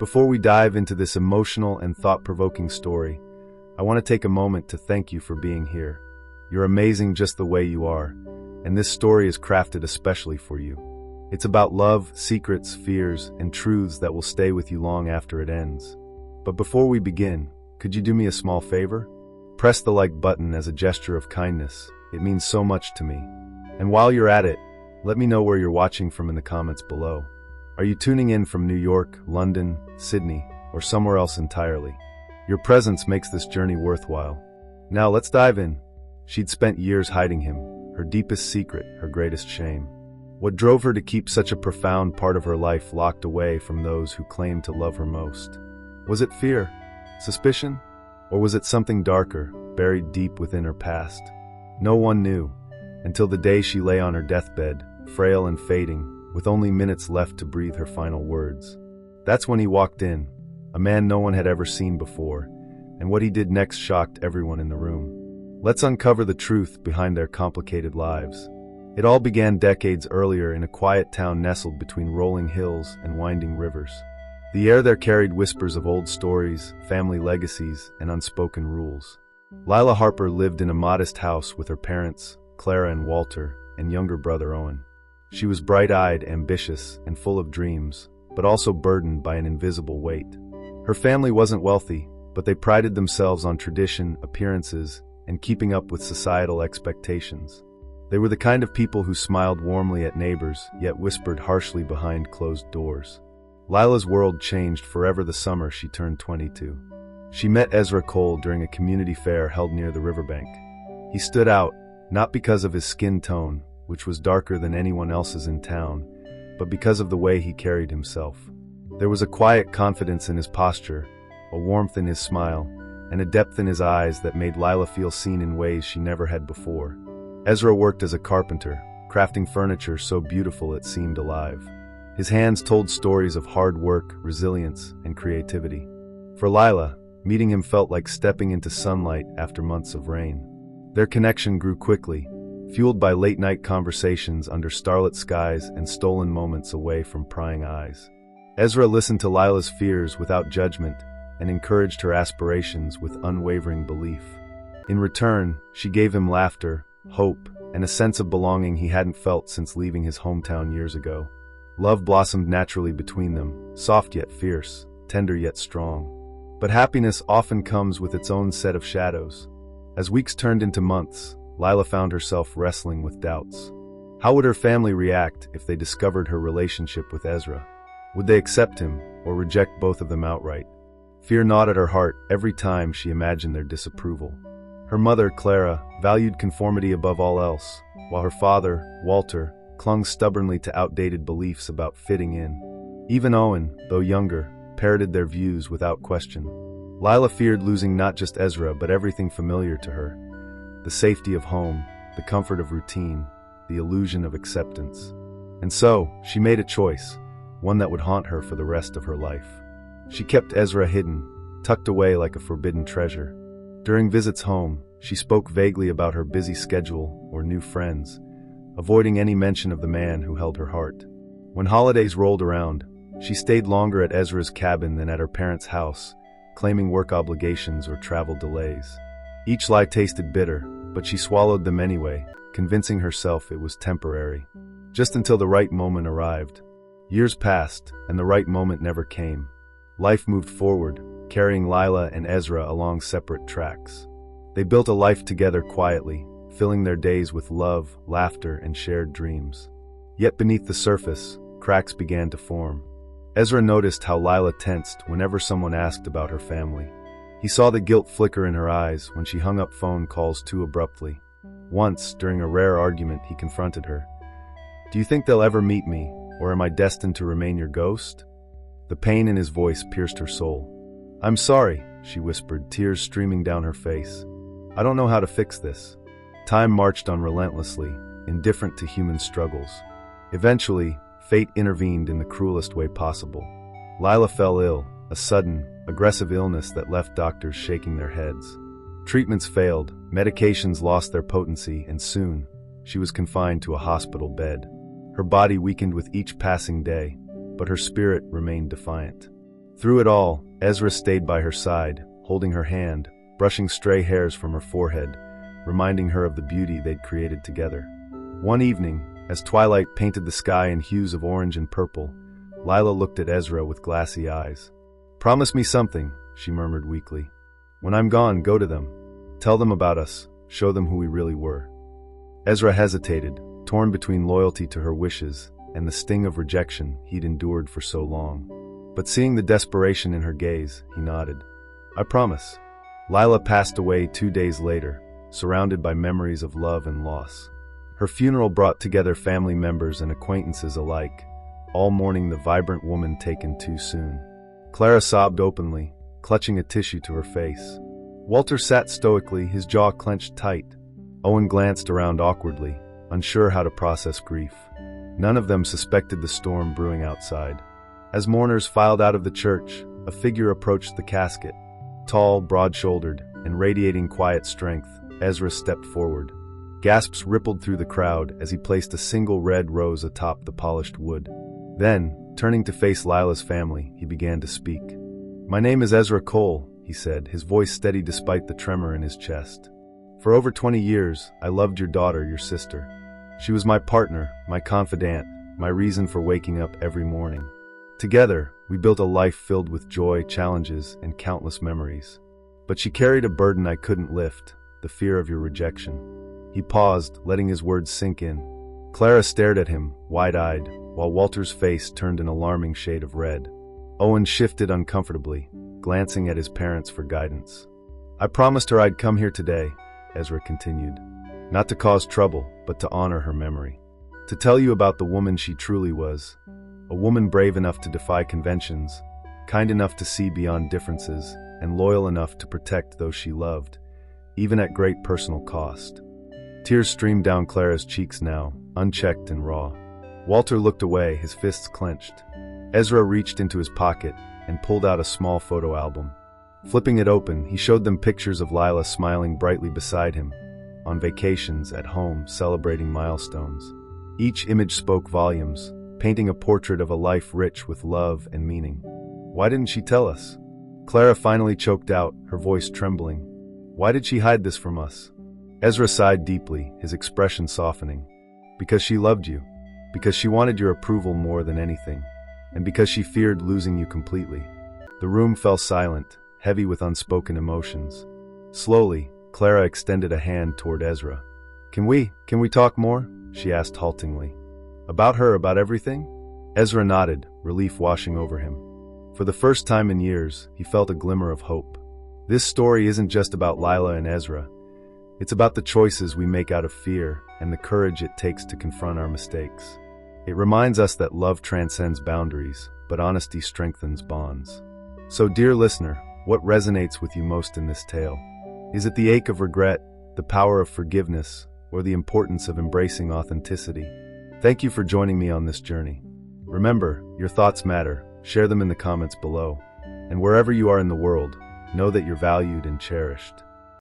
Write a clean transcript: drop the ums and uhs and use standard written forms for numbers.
Before we dive into this emotional and thought-provoking story, I want to take a moment to thank you for being here. You're amazing just the way you are, and this story is crafted especially for you. It's about love, secrets, fears, and truths that will stay with you long after it ends. But before we begin, could you do me a small favor? Press the like button as a gesture of kindness. It means so much to me. And while you're at it, let me know where you're watching from in the comments below. Are you tuning in from New York, London, Sydney, or somewhere else entirely? Your presence makes this journey worthwhile. Now let's dive in. She'd spent years hiding him, her deepest secret, her greatest shame. What drove her to keep such a profound part of her life locked away from those who claimed to love her most? Was it fear? Suspicion? Or was it something darker, buried deep within her past? No one knew, until the day she lay on her deathbed, frail and fading, with only minutes left to breathe her final words. That's when he walked in, a man no one had ever seen before, and what he did next shocked everyone in the room. Let's uncover the truth behind their complicated lives. It all began decades earlier in a quiet town nestled between rolling hills and winding rivers. The air there carried whispers of old stories, family legacies, and unspoken rules. Lila Harper lived in a modest house with her parents, Clara and Walter, and younger brother Owen. She was bright-eyed, ambitious, and full of dreams, but also burdened by an invisible weight. Her family wasn't wealthy, but they prided themselves on tradition, appearances, and keeping up with societal expectations. They were the kind of people who smiled warmly at neighbors, yet whispered harshly behind closed doors. Lila's world changed forever the summer she turned 22. She met Ezra Cole during a community fair held near the riverbank. He stood out, not because of his skin tone, which was darker than anyone else's in town, but because of the way he carried himself. There was a quiet confidence in his posture, a warmth in his smile, and a depth in his eyes that made Lila feel seen in ways she never had before. Ezra worked as a carpenter, crafting furniture so beautiful it seemed alive. His hands told stories of hard work, resilience, and creativity. For Lila, meeting him felt like stepping into sunlight after months of rain. Their connection grew quickly, fueled by late-night conversations under starlit skies and stolen moments away from prying eyes. Ezra listened to Lila's fears without judgment and encouraged her aspirations with unwavering belief. In return, she gave him laughter, hope, and a sense of belonging he hadn't felt since leaving his hometown years ago. Love blossomed naturally between them, soft yet fierce, tender yet strong. But happiness often comes with its own set of shadows. As weeks turned into months, Lila found herself wrestling with doubts. How would her family react if they discovered her relationship with Ezra? Would they accept him, or reject both of them outright? Fear gnawed at her heart every time she imagined their disapproval. Her mother, Clara, valued conformity above all else, while her father, Walter, clung stubbornly to outdated beliefs about fitting in. Even Owen, though younger, parroted their views without question. Lila feared losing not just Ezra but everything familiar to her. The safety of home, the comfort of routine, the illusion of acceptance. And so, she made a choice, one that would haunt her for the rest of her life. She kept Ezra hidden, tucked away like a forbidden treasure. During visits home, she spoke vaguely about her busy schedule or new friends, avoiding any mention of the man who held her heart. When holidays rolled around, she stayed longer at Ezra's cabin than at her parents' house, claiming work obligations or travel delays. Each lie tasted bitter, but she swallowed them anyway, convincing herself it was temporary. Just until the right moment arrived. Years passed, and the right moment never came. Life moved forward, carrying Lila and Ezra along separate tracks. They built a life together quietly, filling their days with love, laughter, and shared dreams. Yet beneath the surface, cracks began to form. Ezra noticed how Lila tensed whenever someone asked about her family. He saw the guilt flicker in her eyes when she hung up phone calls too abruptly. Once, during a rare argument, he confronted her. "Do you think they'll ever meet me, or am I destined to remain your ghost?" The pain in his voice pierced her soul. "I'm sorry," she whispered, tears streaming down her face. "I don't know how to fix this." Time marched on relentlessly, indifferent to human struggles. Eventually, fate intervened in the cruelest way possible. Lila fell ill, a sudden, aggressive illness that left doctors shaking their heads. Treatments failed, medications lost their potency, and soon, she was confined to a hospital bed. Her body weakened with each passing day, but her spirit remained defiant. Through it all, Ezra stayed by her side, holding her hand, brushing stray hairs from her forehead, reminding her of the beauty they'd created together. One evening, as twilight painted the sky in hues of orange and purple, Lila looked at Ezra with glassy eyes. "Promise me something," she murmured weakly. "When I'm gone, go to them. Tell them about us, show them who we really were." Ezra hesitated, torn between loyalty to her wishes and the sting of rejection he'd endured for so long. But seeing the desperation in her gaze, he nodded. "I promise." Lila passed away 2 days later, surrounded by memories of love and loss. Her funeral brought together family members and acquaintances alike, all mourning the vibrant woman taken too soon. Clara sobbed openly, clutching a tissue to her face. Walter sat stoically, his jaw clenched tight. Owen glanced around awkwardly, unsure how to process grief. None of them suspected the storm brewing outside. As mourners filed out of the church, a figure approached the casket. Tall, broad-shouldered, and radiating quiet strength, Ezra stepped forward. Gasps rippled through the crowd as he placed a single red rose atop the polished wood. Then, turning to face Lila's family, he began to speak. "My name is Ezra Cole," he said, his voice steady despite the tremor in his chest. "For over 20 years, I loved your daughter, your sister. She was my partner, my confidant, my reason for waking up every morning. Together, we built a life filled with joy, challenges, and countless memories. But she carried a burden I couldn't lift, the fear of your rejection." He paused, letting his words sink in. Clara stared at him, wide-eyed, while Walter's face turned an alarming shade of red. Owen shifted uncomfortably, glancing at his parents for guidance. "I promised her I'd come here today," Ezra continued. "Not to cause trouble, but to honor her memory. To tell you about the woman she truly was. A woman brave enough to defy conventions, kind enough to see beyond differences, and loyal enough to protect those she loved, even at great personal cost." Tears streamed down Clara's cheeks now, unchecked and raw. Walter looked away, his fists clenched. Ezra reached into his pocket and pulled out a small photo album. Flipping it open, he showed them pictures of Lila smiling brightly beside him, on vacations, at home, celebrating milestones. Each image spoke volumes, painting a portrait of a life rich with love and meaning. "Why didn't she tell us?" Clara finally choked out, her voice trembling. "Why did she hide this from us?" Ezra sighed deeply, his expression softening. "Because she loved you. Because she wanted your approval more than anything. And because she feared losing you completely." The room fell silent, heavy with unspoken emotions. Slowly, Clara extended a hand toward Ezra. Can we talk more?" she asked haltingly. "About her, about everything?" Ezra nodded, relief washing over him. For the first time in years, he felt a glimmer of hope. This story isn't just about Lila and Ezra. It's about the choices we make out of fear and the courage it takes to confront our mistakes. It reminds us that love transcends boundaries, but honesty strengthens bonds. So, dear listener, what resonates with you most in this tale? Is it the ache of regret, the power of forgiveness, or the importance of embracing authenticity? Thank you for joining me on this journey. Remember, your thoughts matter. Share them in the comments below. And wherever you are in the world, know that you're valued and cherished.